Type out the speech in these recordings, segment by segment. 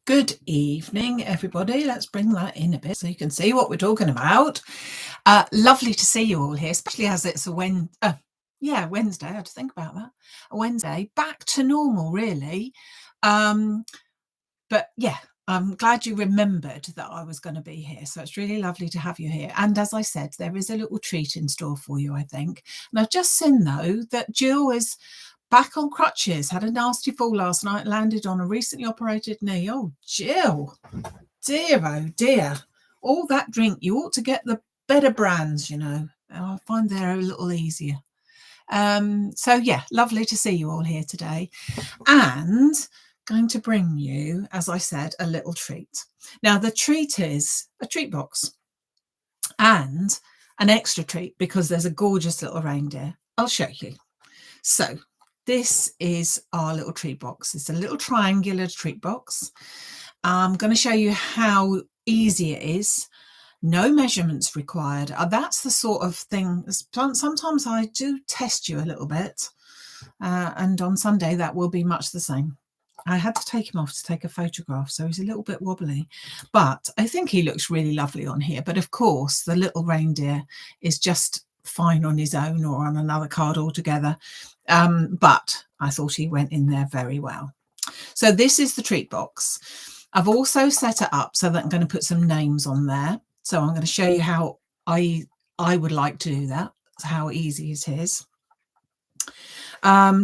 Good evening, everybody. Let's bring that in a bit so you can see what we're talking about. Lovely to see you all here, especially as it's a Wednesday. I had to think about that. A Wednesday, back to normal, really. But yeah, I'm glad you remembered that I was going to be here. So it's really lovely to have you here. And as I said, there is a little treat in store for you, I think. And I've just seen, though, that Jill is back on crutches, had a nasty fall last night, landed on a recently operated knee. Oh, Jill, dear, oh dear. All that drink, you ought to get the better brands, you know. I find they're a little easier. So yeah, lovely to see you all here today. And going to bring you, as I said, a little treat. Now, the treat is a treat box and an extra treat because there's a gorgeous little reindeer. I'll show you. So this is our little treat box. It's a little triangular treat box. I'm going to show you how easy it is. No measurements required. That's the sort of thing. Sometimes I do test you a little bit. And on Sunday, that will be much the same. I had to take him off to take a photograph, so he's a little bit wobbly. But I think he looks really lovely on here. But of course, the little reindeer is just fine on his own or on another card altogether. But I thought he went in there very well. So this is the treat box. I've also set it up so that I'm going to put some names on there. So I'm going to show you how I would like to do that, how easy it is.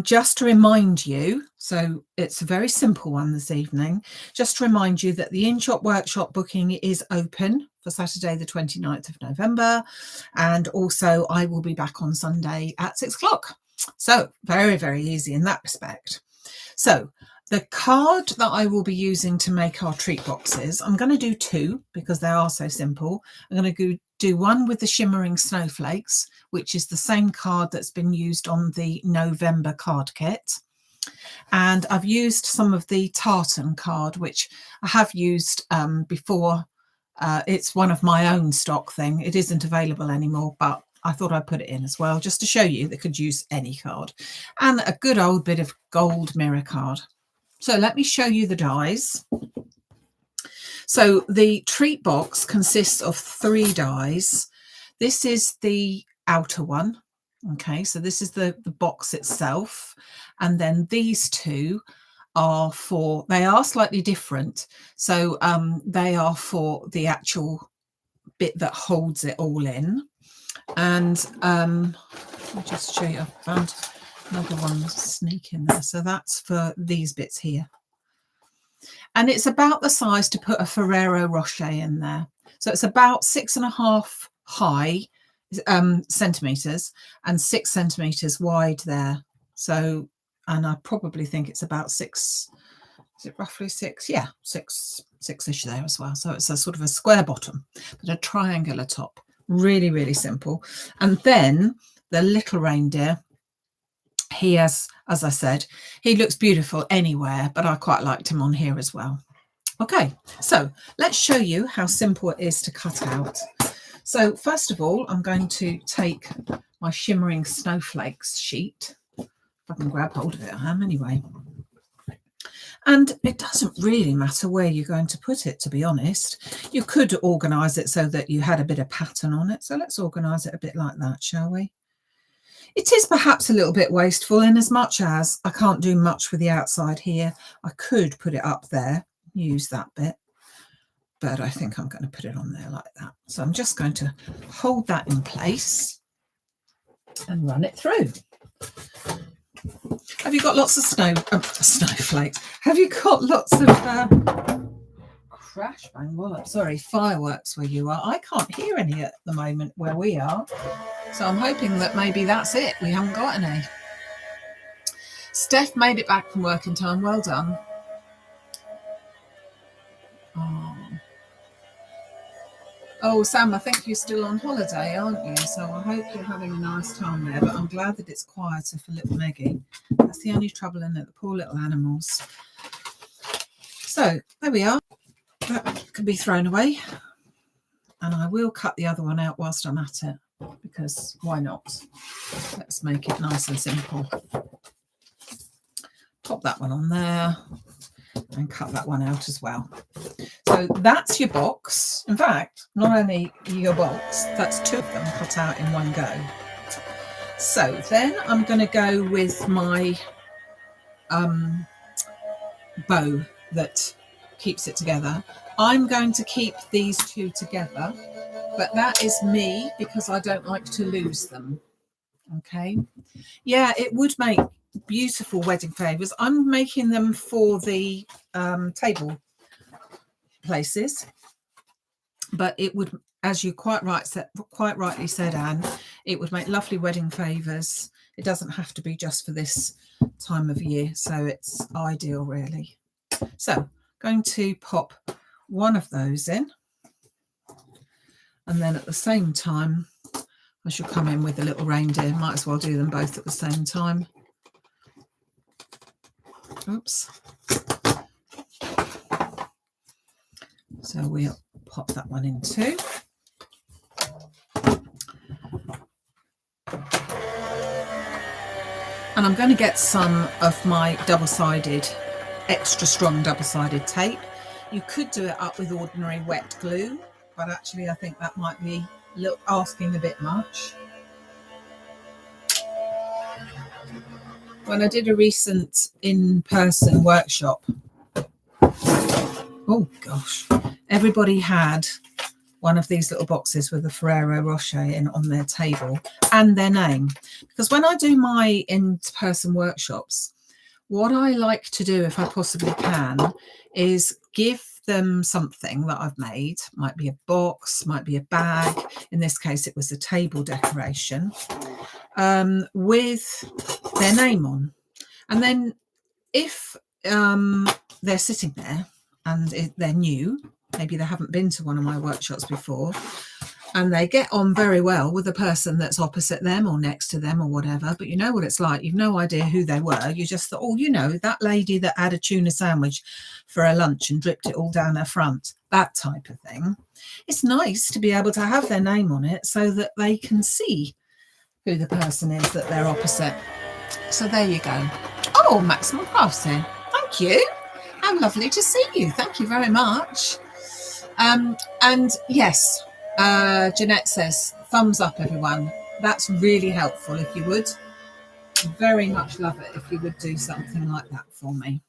Just to remind you, so it's a very simple one this evening, just to remind you that the in-shop workshop booking is open for Saturday the 29th of November, and also I will be back on Sunday at 6 o'clock. So very, very easy in that respect. So the card that I will be using to make our treat boxes, I'm going to do two because they are so simple. I'm going to do one with the shimmering snowflakes, which is the same card that's been used on the November card kit. And I've used some of the tartan card, which I have used before. It's one of my own stock thing. It isn't available anymore, but I thought I'd put it in as well, just to show you they could use any card. And a good old bit of gold mirror card. So let me show you the dies. So the treat box consists of 3 dies. This is the outer one. Okay, so this is the box itself. And then these two are for, they are slightly different. So they are for the actual bit that holds it all in. And I'll just show you, I found another one sneak in there. So that's for these bits here. And it's about the size to put a Ferrero Rocher in there. So it's about 6.5 high centimetres and 6 centimetres wide there. So, and I probably think it's about 6, is it roughly 6? Yeah, 6-ish there as well. So it's a sort of a square bottom, but a triangular top. Really, really simple. And then the little reindeer, he has, as I said, he looks beautiful anywhere, but I quite liked him on here as well. Okay, so let's show you how simple it is to cut out. So first of all, I'm going to take my shimmering snowflakes sheet. If I can grab hold of it, I am anyway. And it doesn't really matter where you're going to put it, to be honest. You could organise it so that you had a bit of pattern on it. So let's organise it a bit like that, shall we? It is perhaps a little bit wasteful in as much as I can't do much with the outside here. I could put it up there, use that bit, but I think I'm going to put it on there like that. So I'm just going to hold that in place and run it through. Have you got lots of snowflakes? Have you got lots of crash bang wallop? Sorry, fireworks where you are? I can't hear any at the moment where we are. So I'm hoping that maybe that's it. We haven't got any. Steph made it back from work in time. Well done. Oh, Sam, I think you're still on holiday, aren't you? So I hope you're having a nice time there. But I'm glad that it's quieter for little Meggie. That's the only trouble in it, the poor little animals. So there we are. That can be thrown away. And I will cut the other one out whilst I'm at it, because why not? Let's make it nice and simple. Pop that one on there. and cut that one out as well. So that's your box. In fact, not only your box, that's 2 of them cut out in one go. So then I'm going to go with my bow that keeps it together. I'm going to keep these 2 together, but that is me because I don't like to lose them. Okay. Yeah, it would make beautiful wedding favours. I'm making them for the table places, but it would, as you quite rightly said, Anne, it would make lovely wedding favours. It doesn't have to be just for this time of year, so it's ideal really. So going to pop one of those in, and then at the same time I shall come in with a little reindeer. Might as well do them both at the same time. Oops. So we'll pop that one in too. And I'm going to get some of my double-sided, extra strong double-sided tape. You could do it up with ordinary wet glue, but actually I think that might be asking a bit much. When I did a recent in-person workshop, oh gosh, everybody had one of these little boxes with a Ferrero Rocher in on their table and their name. Because when I do my in-person workshops, what I like to do, if I possibly can, is give them something that I've made. Might be a box, might be a bag. In this case, it was a table decoration with their name on. And then if they're sitting there and they're new, maybe they haven't been to one of my workshops before, and they get on very well with the person that's opposite them or next to them or whatever, but you know what it's like, you've no idea who they were. You just thought, oh, you know, that lady that had a tuna sandwich for her lunch and dripped it all down her front, that type of thing. It's nice to be able to have their name on it so that they can see who the person is that they're opposite. So there you go. Oh, Maximumcrafts here. Thank you. How lovely to see you. Thank you very much. And yes, Jeanette says, thumbs up, everyone. That's really helpful if you would. Very much love it if you would do something like that for me.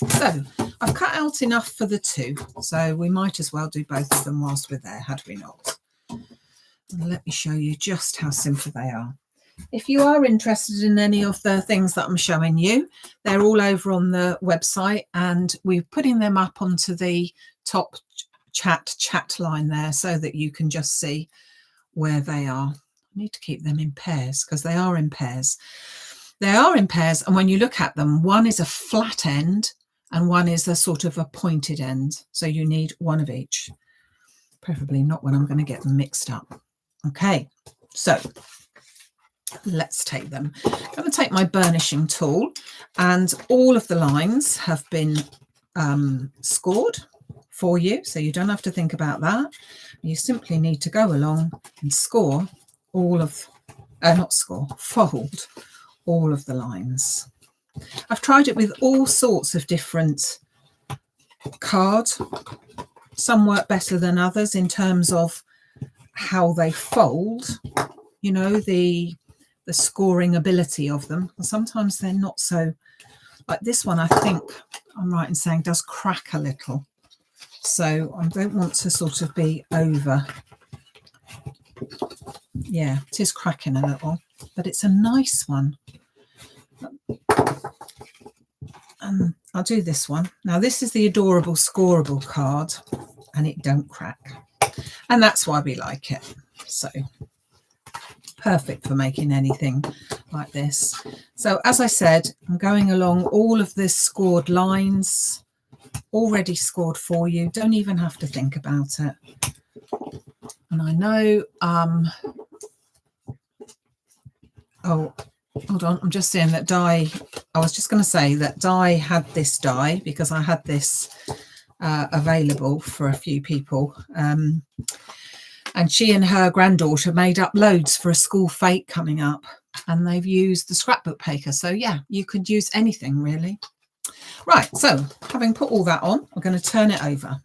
So I've cut out enough for the 2, so we might as well do both of them whilst we're there, had we not? And let me show you just how simple they are. If you are interested in any of the things that I'm showing you, they're all over on the website, and we're putting them up onto the top chat line there so that you can just see where they are. I need to keep them in pairs because they are in pairs. They are in pairs, and when you look at them, one is a flat end and one is a sort of a pointed end. So you need one of each, preferably not when I'm going to get them mixed up. Okay, so let's take them. I'm going to take my burnishing tool, and all of the lines have been scored for you, so you don't have to think about that. You simply need to go along and score all of, fold all of the lines. I've tried it with all sorts of different cards. Some work better than others in terms of how they fold, you know, the scoring ability of them. And sometimes they're not so, like this one, I think I'm right in saying does crack a little. So I don't want to sort of be over. Yeah, it is cracking a little, but it's a nice one. And I'll do this one. Now this is the adorable scoreable card, and it don't crack. And that's why we like it. So perfect for making anything like this. So as I said, I'm going along all of the scored lines, already scored for you. Don't even have to think about it. And I know, oh, hold on, I'm just saying that Di, I was just going to say that Di had this die because I had this available for a few people. And she and her granddaughter made up loads for a school fete coming up, and they've used the scrapbook paper. So yeah, you could use anything really. Right, so having put all that on, we're going to turn it over.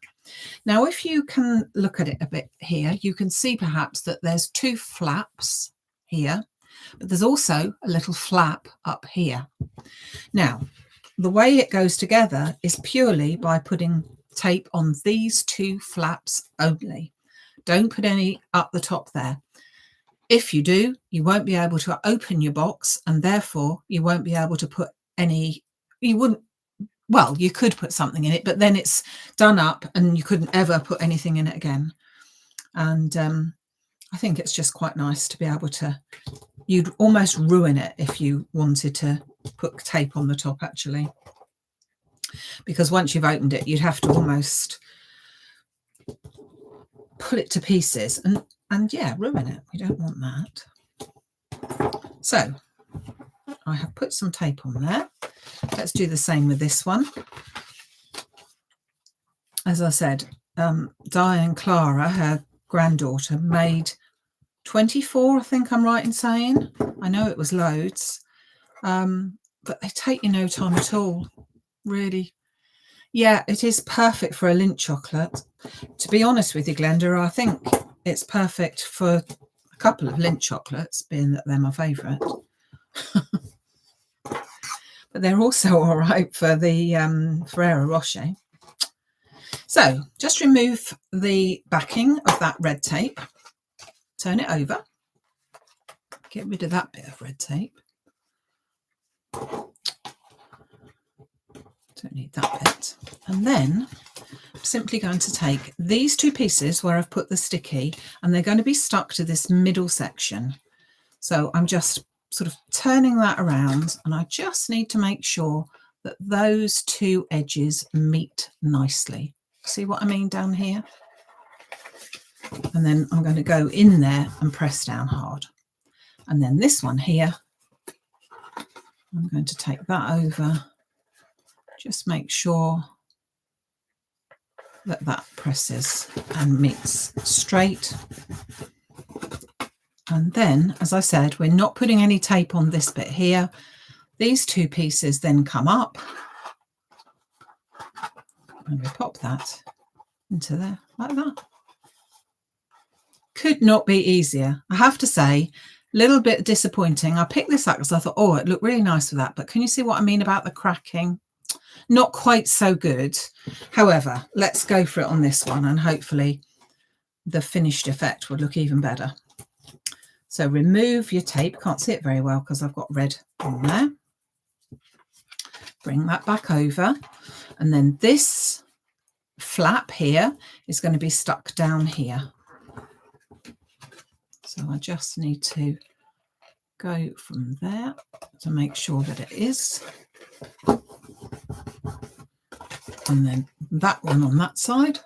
Now, if you can look at it a bit here, you can see perhaps that there's two flaps here, but there's also a little flap up here. Now, the way it goes together is purely by putting tape on these two flaps only. Don't put any up the top there. If you do, you won't be able to open your box, and therefore you won't be able to put any, you wouldn't, well, you could put something in it, but then it's done up and you couldn't ever put anything in it again. And I think it's just quite nice to be able to, you'd almost ruin it if you wanted to put tape on the top, actually, because once you've opened it, you'd have to almost pull it to pieces and yeah, ruin it. We don't want that. So I have put some tape on there. Let's do the same with this one. As I said, Diane Clara, her granddaughter, made 24, I think I'm right in saying. I know it was loads, but they take you no time at all, really. Yeah, it is perfect for a Lindt chocolate. To be honest with you, Glenda, I think it's perfect for a couple of Lindt chocolates, being that they're my favourite. But they're also all right for the Ferrero Rocher. So just remove the backing of that red tape, turn it over, get rid of that bit of red tape. Don't need that bit. And then I'm simply going to take these two pieces where I've put the sticky, and they're going to be stuck to this middle section. So I'm just sort of turning that around, and I just need to make sure that those two edges meet nicely. See what I mean down here? And then I'm going to go in there and press down hard. And then this one here, I'm going to take that over. Just make sure that that presses and meets straight. And then, as I said, we're not putting any tape on this bit here. These two pieces then come up, and we pop that into there like that. Could not be easier. I have to say, a little bit disappointing. I picked this up because I thought, oh, it looked really nice with that. But can you see what I mean about the cracking? Not quite so good. However, let's go for it on this one, and hopefully the finished effect would look even better. So remove your tape. Can't see it very well because I've got red on there. Bring that back over, and then this flap here is going to be stuck down here. So I just need to go from there to make sure that it is. And then that one on that side.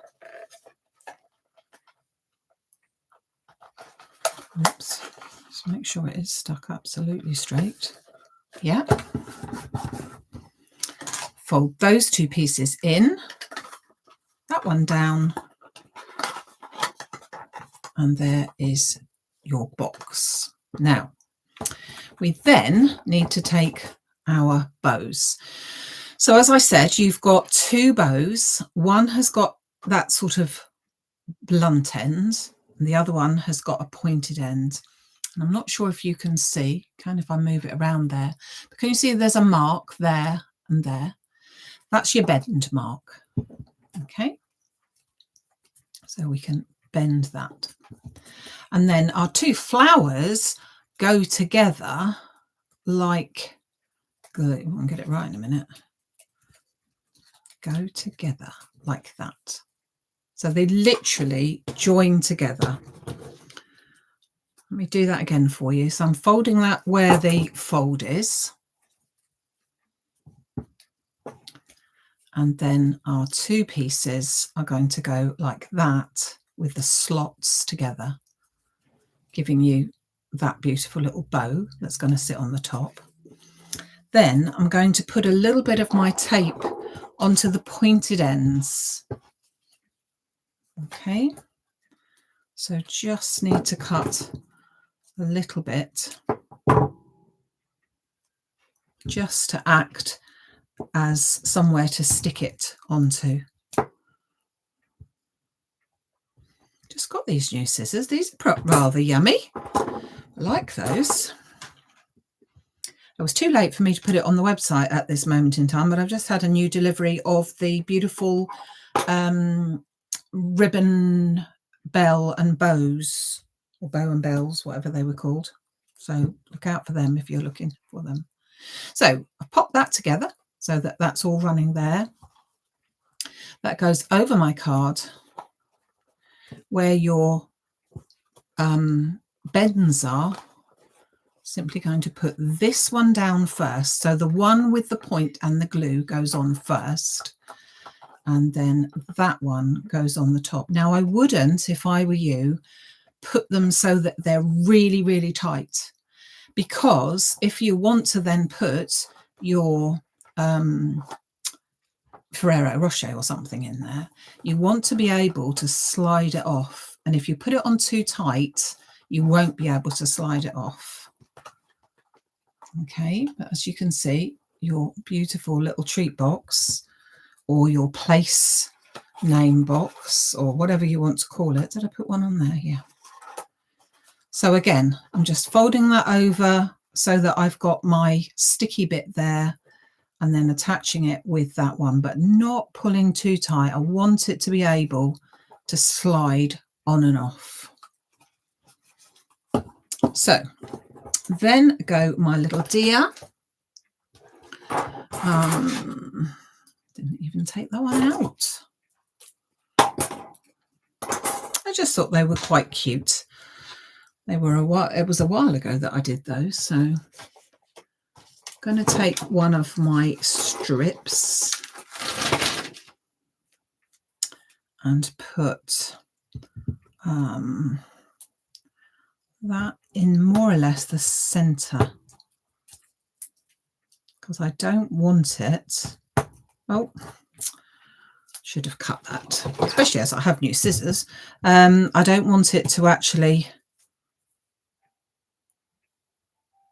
Oops. Just make sure it is stuck absolutely straight. Yeah. Fold those two pieces in, that one down, and there is your box. Now, we then need to take our bows. So as I said, you've got two bows. One has got that sort of blunt end, and the other one has got a pointed end. And I'm not sure if you can see, if I move it around there, but can you see there's a mark there and there? That's your bend mark. Okay. So we can bend that. And then our two flowers go together like, I'll get it right in a minute. Go together like that. So they literally join together. Let me do that again for you. So I'm folding that where the fold is. And then our two pieces are going to go like that with the slots together, giving you that beautiful little bow that's going to sit on the top. Then I'm going to put a little bit of my tape onto the pointed ends. Okay, so just need to cut a little bit just to act as somewhere to stick it onto. Just got these new scissors. These are rather yummy. I like those. It was too late for me to put it on the website at this moment in time, but I've just had a new delivery of the beautiful ribbon bell and bows, or bow and bells, whatever they were called. So look out for them if you're looking for them. So I've popped that together so that that's all running there. That goes over my card where your bends are. Simply going to put this one down first. So the one with the point and the glue goes on first, and then that one goes on the top. Now I wouldn't, if I were you, put them so that they're really, really tight, because if you want to then put your Ferrero Rocher or something in there, you want to be able to slide it off. And if you put it on too tight, you won't be able to slide it off. Okay, but as you can see, your beautiful little treat box, or your place name box, or whatever you want to call it. Did I put one on there? Yeah. So again, I'm just folding that over so that I've got my sticky bit there, and then attaching it with that one, but not pulling too tight. I want it to be able to slide on and off. So then go my little deer. Didn't even take that one out. I just thought they were quite cute. They were it was a while ago that I did those, so I'm going to take one of my strips and put that in more or less the center, because I don't want it. Oh, should have cut that, especially as I have new scissors. I don't want it to actually...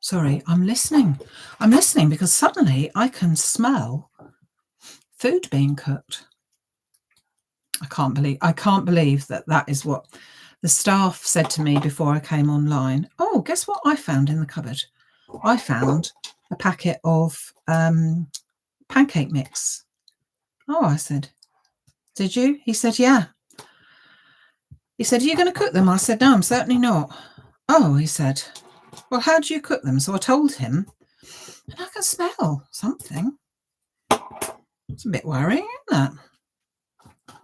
Sorry, I'm listening. I'm listening because suddenly I can smell food being cooked. I can't believe that that is what the staff said to me before I came online. Oh, guess what I found in the cupboard? I found a packet of pancake mix. Oh, I said, did you? He said, yeah. He said, are you going to cook them? I said, no, I'm certainly not. Oh, he said, well, how do you cook them? So I told him, and I can smell something. It's a bit worrying, isn't it?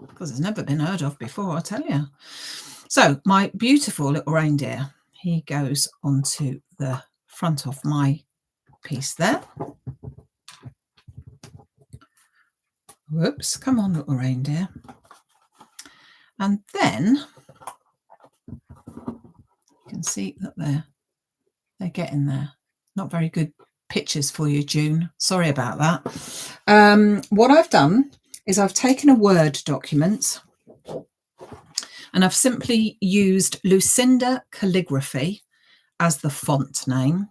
Because it's never been heard of before, I tell you. So my beautiful little reindeer, he goes onto the front of my piece there. Whoops, come on, little reindeer. And then you can see that they're getting there. Not very good pictures for you, June. Sorry about that. What I've done is I've taken a Word document and I've simply used Lucinda Calligraphy as the font name,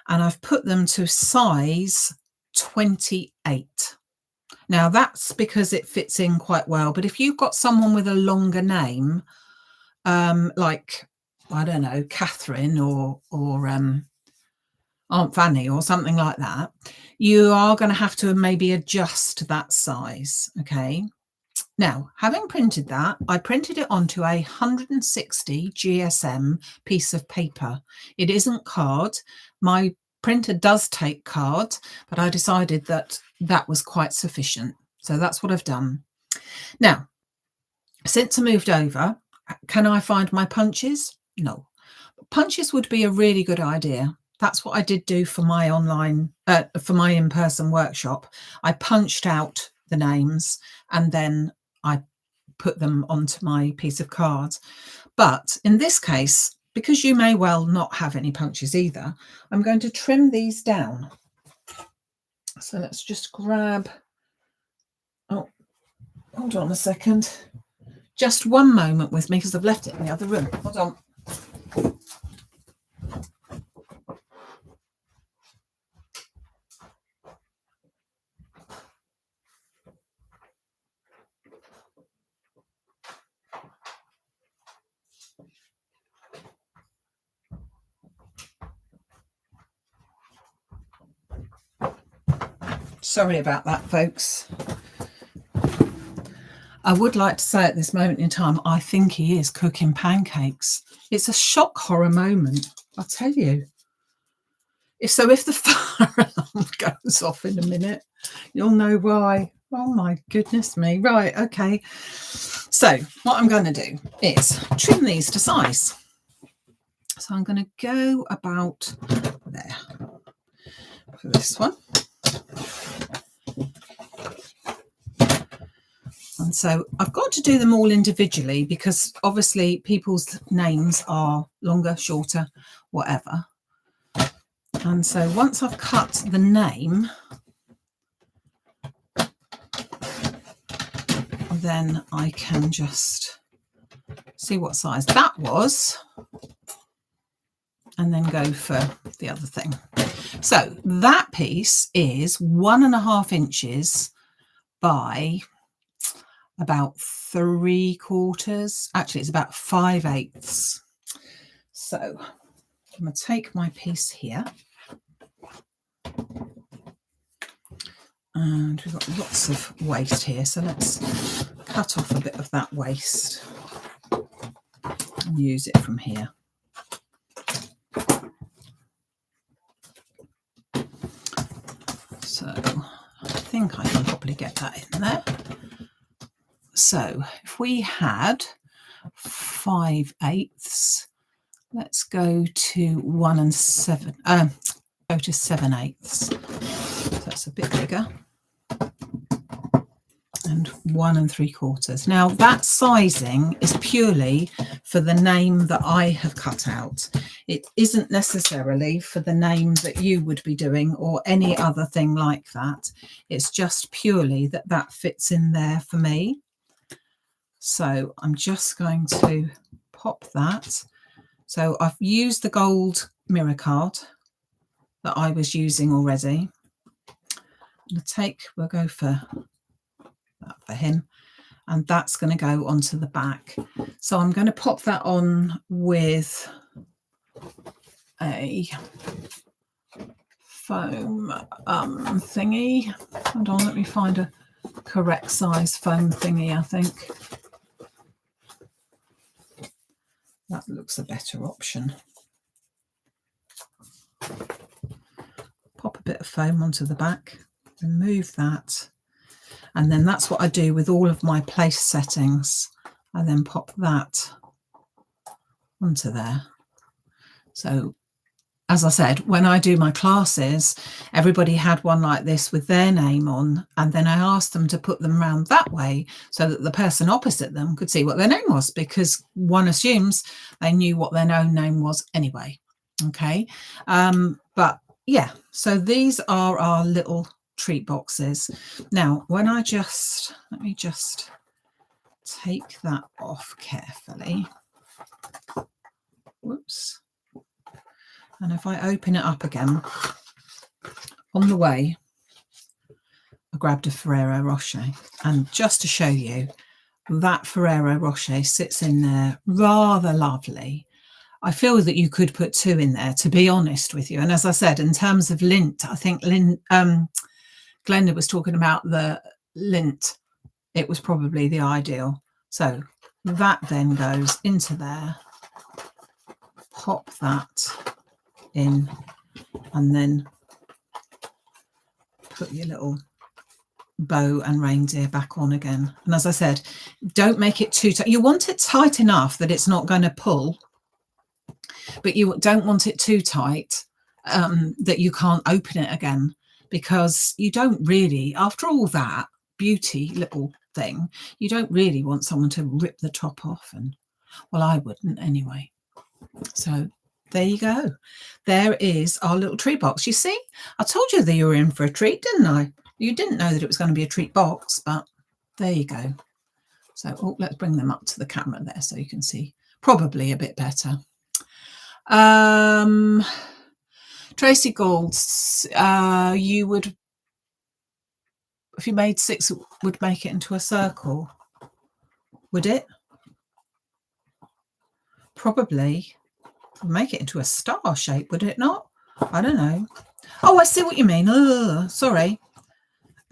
and I've put them to size 28. Now that's because it fits in quite well, but if you've got someone with a longer name, like, I don't know, Catherine or Aunt Fanny or something like that, you are going to have to maybe adjust that size. Okay. Now, having printed that, I printed it onto a 160 GSM piece of paper. It isn't card. My printer does take card, but I decided that that was quite sufficient. So that's what I've done. Now, since I moved over, can I find my punches? No. Punches would be a really good idea. That's what I did do for my online, for my in-person workshop. I punched out the names and then I put them onto my piece of cards. But in this case, because you may well not have any punches either, I'm going to trim these down. So let's just grab, oh, hold on a second. Just one moment with me because I've left it in the other room. Hold on. Sorry about that, folks. I would like to say at this moment in time, I think he is cooking pancakes. It's a shock horror moment, I'll tell you. If the fire alarm goes off in a minute, you'll know why. Oh my goodness me. Right, okay. So what I'm going to do is trim these to size. So I'm going to go about there for this one. And so I've got to do them all individually because obviously people's names are longer, shorter, whatever. And so once I've cut the name, then I can just see what size that was and then go for the other thing. So that piece is 1.5 inches by about 3/4. Actually, it's about 5/8. So I'm going to take my piece here. And we've got lots of waste here, so let's cut off a bit of that waste and use it from here. So I think I can probably get that in there. So if we had 5/8, let's go to 1 7. Go to 7/8. So that's a bit bigger. And 1 3/4. Now that sizing is purely for the name that I have cut out. It isn't necessarily for the name that you would be doing or any other thing like that. It's just purely that fits in there for me. So I'm just going to pop that. So I've used the gold mirror card that I was using already. We'll go for that for him, and that's going to go onto the back. So I'm going to pop that on with a foam thingy. Hold on, let me find a correct size foam thingy. I think that looks a better option. Pop a bit of foam onto the back, remove that. And then that's what I do with all of my place settings. I then pop that onto there. So as I said, when I do my classes, everybody had one like this with their name on, and then I asked them to put them around that way so that the person opposite them could see what their name was, because one assumes they knew what their own name was anyway. Okay. But yeah, so these are our little treat boxes. Now, when let me just take that off carefully. Whoops. And if I open it up again, on the way, I grabbed a Ferrero Rocher. And just to show you, that Ferrero Rocher sits in there rather lovely. I feel that you could put 2 in there, to be honest with you. And as I said, in terms of lint, I think Glenda was talking about the lint. It was probably the ideal. So that then goes into there. Pop that in, and then put your little bow and reindeer back on again. And as I said, don't make it too tight. You want it tight enough that it's not going to pull, but you don't want it too tight that you can't open it again, because you don't really, after all that beauty little thing, you don't really want someone to rip the top off. And well, I wouldn't anyway. So there you go. There is our little treat box. You see, I told you that you were in for a treat, didn't I? You didn't know that it was going to be a treat box, but there you go. So let's bring them up to the camera there so you can see probably a bit better. Tracy Gould, you would, if you made 6, would make it into a circle, would it? Probably. Make it into a star shape, would it not? I don't know. Oh, I see what you mean. Sorry.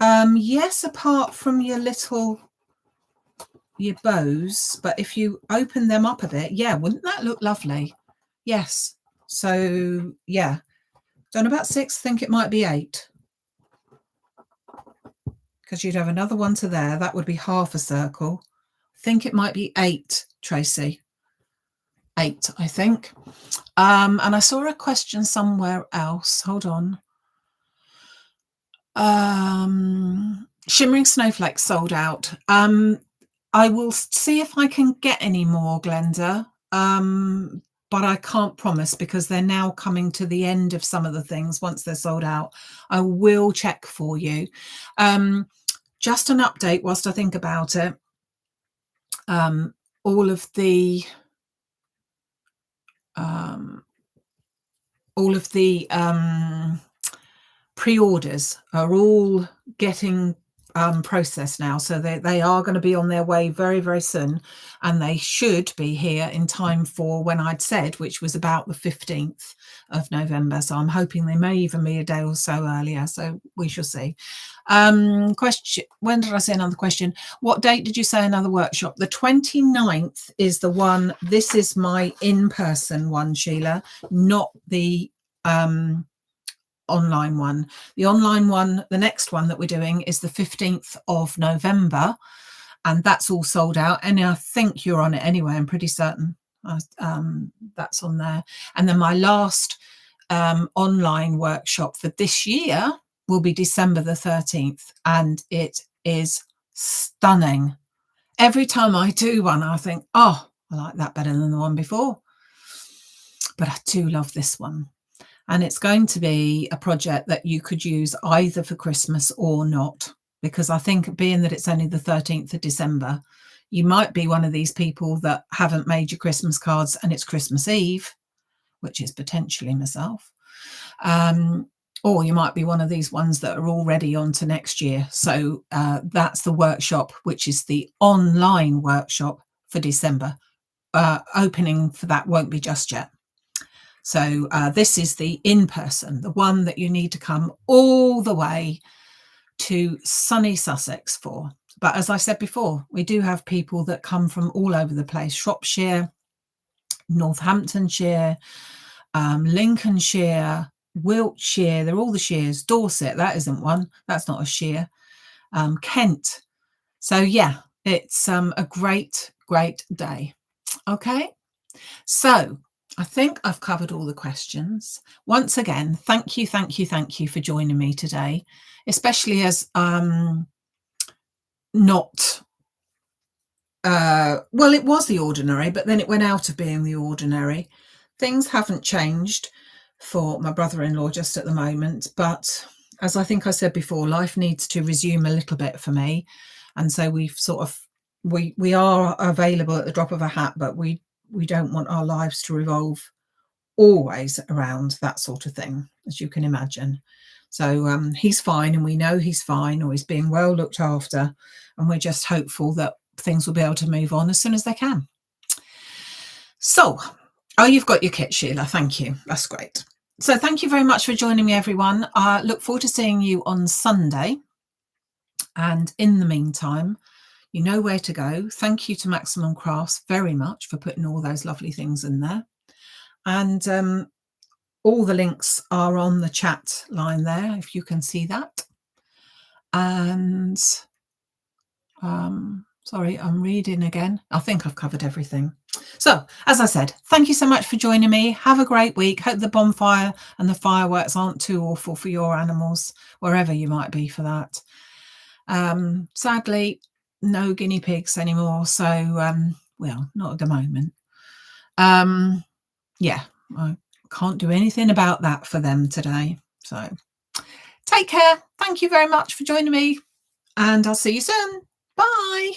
Yes, apart from your bows, but if you open them up a bit, yeah, wouldn't that look lovely? Yes. So yeah, done about 6, think it might be 8, because you'd have another one to there. That would be half a circle. Think it might be 8, Tracy. 8, I think. And I saw a question somewhere else. Hold on. Shimmering Snowflakes sold out. I will see if I can get any more, Glenda. But I can't promise, because they're now coming to the end of some of the things once they're sold out. I will check for you. Just an update whilst I think about it. All of the pre-orders are all getting processed now, so they are going to be on their way very, very soon, and they should be here in time for when I'd said, which was about the 15th of November. So I'm hoping they may even be a day or so earlier, so we shall see. Question, when did I say another question? What date did you say another workshop? The 29th is the one. This is my in-person one, Sheila, not the online one. The online one, the next one that we're doing, is the 15th of November, and that's all sold out. And I think you're on it anyway, I'm pretty certain. That's on there. And then my last online workshop for this year will be December the 13th, and it is stunning. Every time I do one, I think, oh, I like that better than the one before. But I do love this one. And it's going to be a project that you could use either for Christmas or not, because I think, being that it's only the 13th of December, you might be one of these people that haven't made your Christmas cards and it's Christmas Eve, which is potentially myself. Or you might be one of these ones that are already on to next year. So that's the workshop, which is the online workshop for December. Opening for that won't be just yet. So this is the in-person, the one that you need to come all the way to sunny Sussex for. But as I said before, we do have people that come from all over the place: Shropshire, Northamptonshire, Lincolnshire, Wiltshire. They're all the shires. Dorset, that isn't one. That's not a shire. Kent. So yeah, it's a great, great day. Okay, so I think I've covered all the questions. Once again, thank you for joining me today, especially as not, well, it was the ordinary, but then it went out of being the ordinary. Things haven't changed for my brother-in-law just at the moment, but as I think I said before, life needs to resume a little bit for me. And so we've sort of, we are available at the drop of a hat, but we don't want our lives to revolve always around that sort of thing, as you can imagine. So he's fine, and we know he's fine, or he's being well looked after, and we're just hopeful that things will be able to move on as soon as they can. So, oh, you've got your kit, Sheila. Thank you. That's great. So thank you very much for joining me, everyone. I look forward to seeing you on Sunday. And in the meantime, you know where to go. Thank you to Maximum Crafts very much for putting all those lovely things in there. And all the links are on the chat line there, if you can see that. And sorry, I'm reading again. I think I've covered everything. So, as I said, thank you so much for joining me. Have a great week. Hope the bonfire and the fireworks aren't too awful for your animals, wherever you might be for that. Sadly, no guinea pigs anymore. So, well, not at the moment. Yeah, I can't do anything about that for them today. So take care. Thank you very much for joining me, and I'll see you soon. Bye.